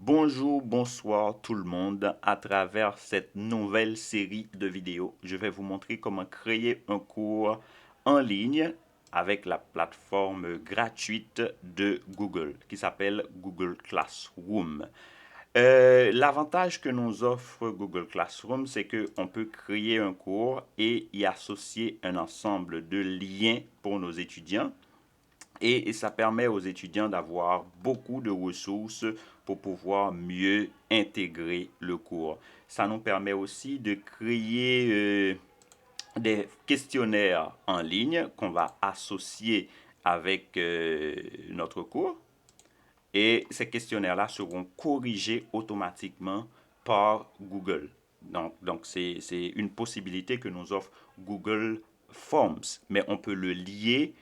Bonjour, bonsoir tout le monde. À travers cette nouvelle série de vidéos, je vais vous montrer comment créer un cours en ligne avec la plateforme gratuite de Google qui s'appelle Google Classroom. L'avantage que nous offre Google Classroom, c'est qu'on peut créer un cours et y associer un ensemble de liens pour nos étudiants et ça permet aux étudiants d'avoir beaucoup de ressources pour pouvoir mieux intégrer le cours. Ça nous permet aussi de créer des questionnaires en ligne qu'on va associer avec notre cours. Et ces questionnaires-là seront corrigés automatiquement par Google. Donc c'est une possibilité que nous offre Google Forms, mais on peut lier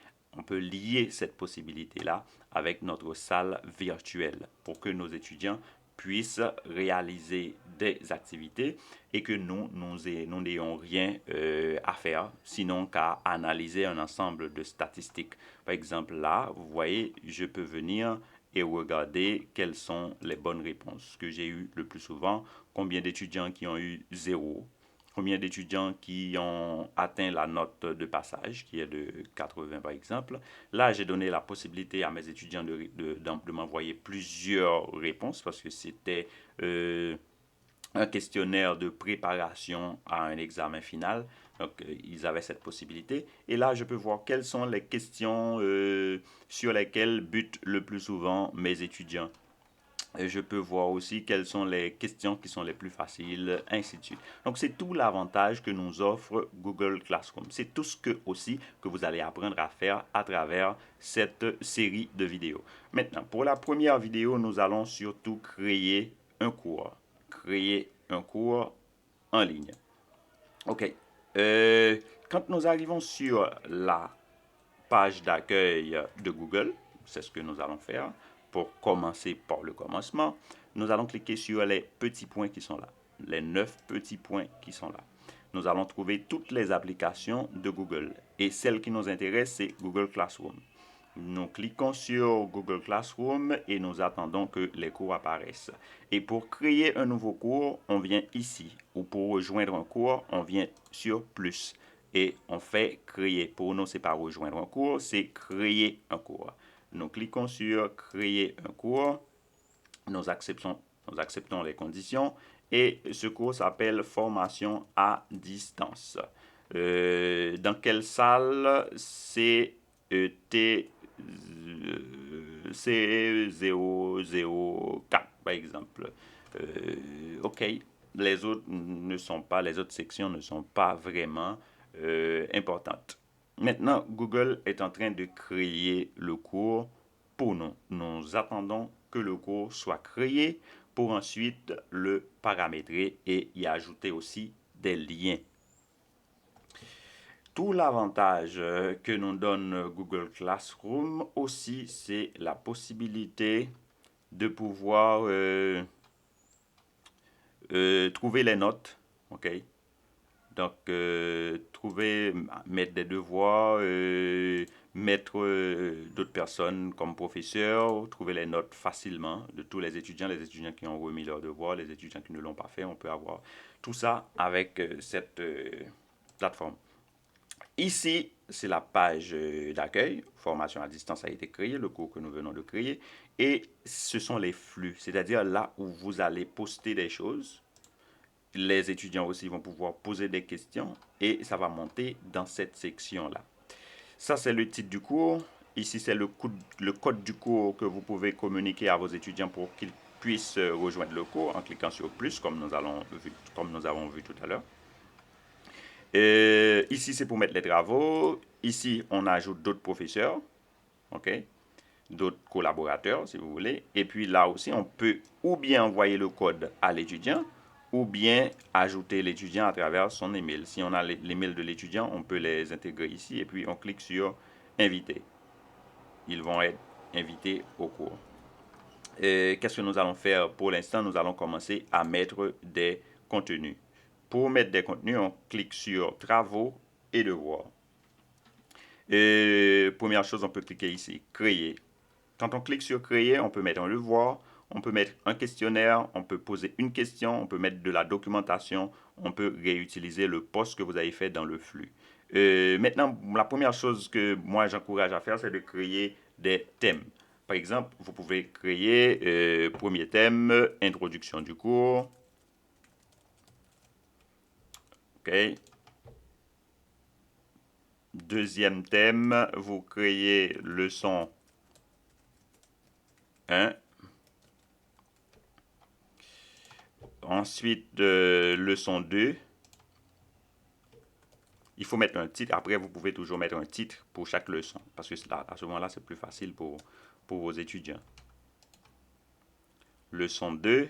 cette possibilité-là avec notre salle virtuelle pour que nos étudiants puissent réaliser des activités et que nous n'ayons rien à faire, sinon qu'à analyser un ensemble de statistiques. Par exemple, là, vous voyez, je peux venir et regarder quelles sont les bonnes réponses que j'ai eues le plus souvent, combien d'étudiants qui ont eu zéro, combien d'étudiants qui ont atteint la note de passage, qui est de 80 par exemple. Là, j'ai donné la possibilité à mes étudiants de m'envoyer plusieurs réponses parce que c'était un questionnaire de préparation à un examen final. Donc, ils avaient cette possibilité. Et là, je peux voir quelles sont les questions sur lesquelles butent le plus souvent mes étudiants. Et je peux voir aussi quelles sont les questions qui sont les plus faciles, ainsi de suite. Donc, c'est tout l'avantage que nous offre Google Classroom. C'est tout ce que aussi que vous allez apprendre à faire à travers cette série de vidéos. Maintenant, pour la première vidéo, nous allons surtout créer un cours. Créer un cours en ligne. OK. Quand nous arrivons sur la page d'accueil de Google, c'est ce que nous allons faire pour commencer par le commencement. Nous allons cliquer sur les petits points qui sont là, les 9 petits points qui sont là. Nous allons trouver toutes les applications de Google et celle qui nous intéresse, c'est Google Classroom. Nous cliquons sur Google Classroom et nous attendons que les cours apparaissent. Et pour créer un nouveau cours, on vient ici. Ou pour rejoindre un cours, on vient sur plus. Et on fait créer. Pour nous, c'est pas rejoindre un cours, c'est créer un cours. Nous cliquons sur créer un cours. Nous acceptons, nous acceptons les conditions. Et ce cours s'appelle formation à distance. Dans quelle salle? C'est T C004 par exemple. OK, les autres sections ne sont pas vraiment importantes. Maintenant, Google est en train de créer le cours pour nous. Nous attendons que le cours soit créé pour ensuite le paramétrer et y ajouter aussi des liens. Tout l'avantage que nous donne Google Classroom aussi, c'est la possibilité de pouvoir trouver les notes. OK? Donc, trouver, mettre des devoirs, mettre d'autres personnes comme professeurs, trouver les notes facilement de tous les étudiants qui ont remis leurs devoirs, les étudiants qui ne l'ont pas fait, on peut avoir tout ça avec cette plateforme. Ici, c'est la page d'accueil. Formation à distance a été créée, le cours que nous venons de créer. Et ce sont les flux, c'est-à-dire là où vous allez poster des choses. Les étudiants aussi vont pouvoir poser des questions et ça va monter dans cette section-là. Ça, c'est le titre du cours. Ici, c'est le code du cours que vous pouvez communiquer à vos étudiants pour qu'ils puissent rejoindre le cours en cliquant sur plus, comme nous avons vu tout à l'heure. Ici, c'est pour mettre les travaux. Ici, on ajoute d'autres professeurs, ok, d'autres collaborateurs, si vous voulez. Et puis là aussi, on peut ou bien envoyer le code à l'étudiant, ou bien ajouter l'étudiant à travers son email. Si on a l'email de l'étudiant, on peut les intégrer ici et puis on clique sur inviter. Ils vont être invités au cours. Qu'est-ce que nous allons faire pour l'instant? Nous allons commencer à mettre des contenus. Pour mettre des contenus, on clique sur travaux et devoirs. Première chose, on peut cliquer ici, créer. Quand on clique sur créer, on peut mettre un devoir On peut mettre un questionnaire, on peut poser une question, on peut mettre de la documentation, on peut réutiliser le post que vous avez fait dans le flux. Maintenant, la première chose que moi j'encourage à faire, c'est de créer des thèmes. Par exemple, vous pouvez créer premier thème, introduction du cours. OK. Deuxième thème, vous créez leçon 1. Ensuite, leçon 2. Il faut mettre un titre. Après, vous pouvez toujours mettre un titre pour chaque leçon. Parce que là, à ce moment-là, c'est plus facile pour vos étudiants. Leçon 2.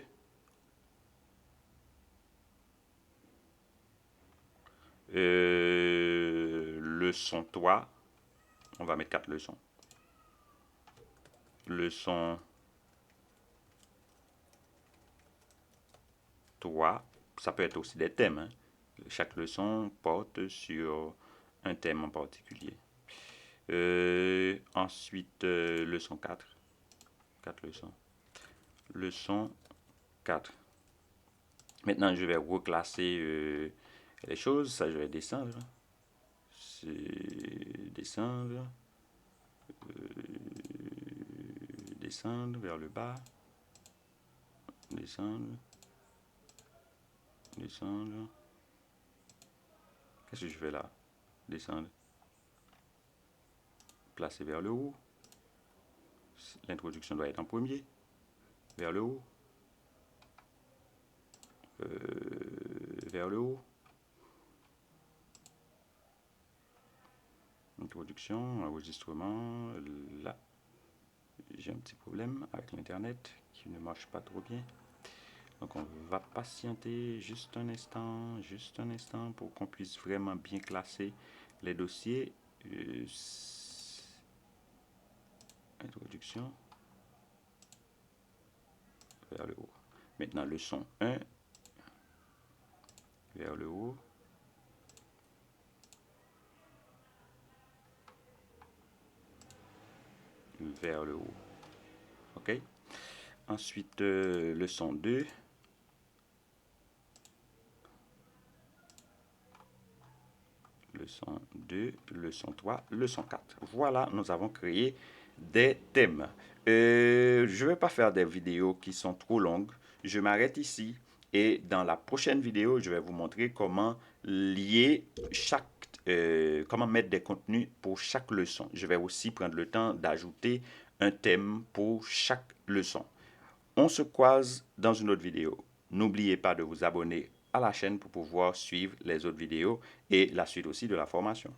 Leçon 3. On va mettre 4 leçons. Leçon 3. Ça peut être aussi des thèmes. Hein. Chaque leçon porte sur un thème en particulier. Ensuite, leçon 4. 4 leçons. Leçon 4. Maintenant, je vais reclasser les choses. Ça, je vais descendre. Descendre. Descendre vers le bas. Descendre. Descendre. Qu'est-ce que je fais là? Descendre. Placer vers le haut. L'introduction doit être en premier. Vers le haut. Vers le haut. Introduction, enregistrement. Là. J'ai un petit problème avec l'internet qui ne marche pas trop bien. Donc on va patienter juste un instant pour qu'on puisse vraiment bien classer les dossiers. Introduction vers le haut. Maintenant leçon 1 vers le haut. Vers le haut. OK. Ensuite, leçon 2. Leçon 2, leçon 3, leçon 4. Voilà, nous avons créé des thèmes. Je ne vais pas faire des vidéos qui sont trop longues. Je m'arrête ici et dans la prochaine vidéo, je vais vous montrer comment lier comment mettre des contenus pour chaque leçon. Je vais aussi prendre le temps d'ajouter un thème pour chaque leçon. On se croise dans une autre vidéo. N'oubliez pas de vous abonner à la chaîne pour pouvoir suivre les autres vidéos et la suite aussi de la formation.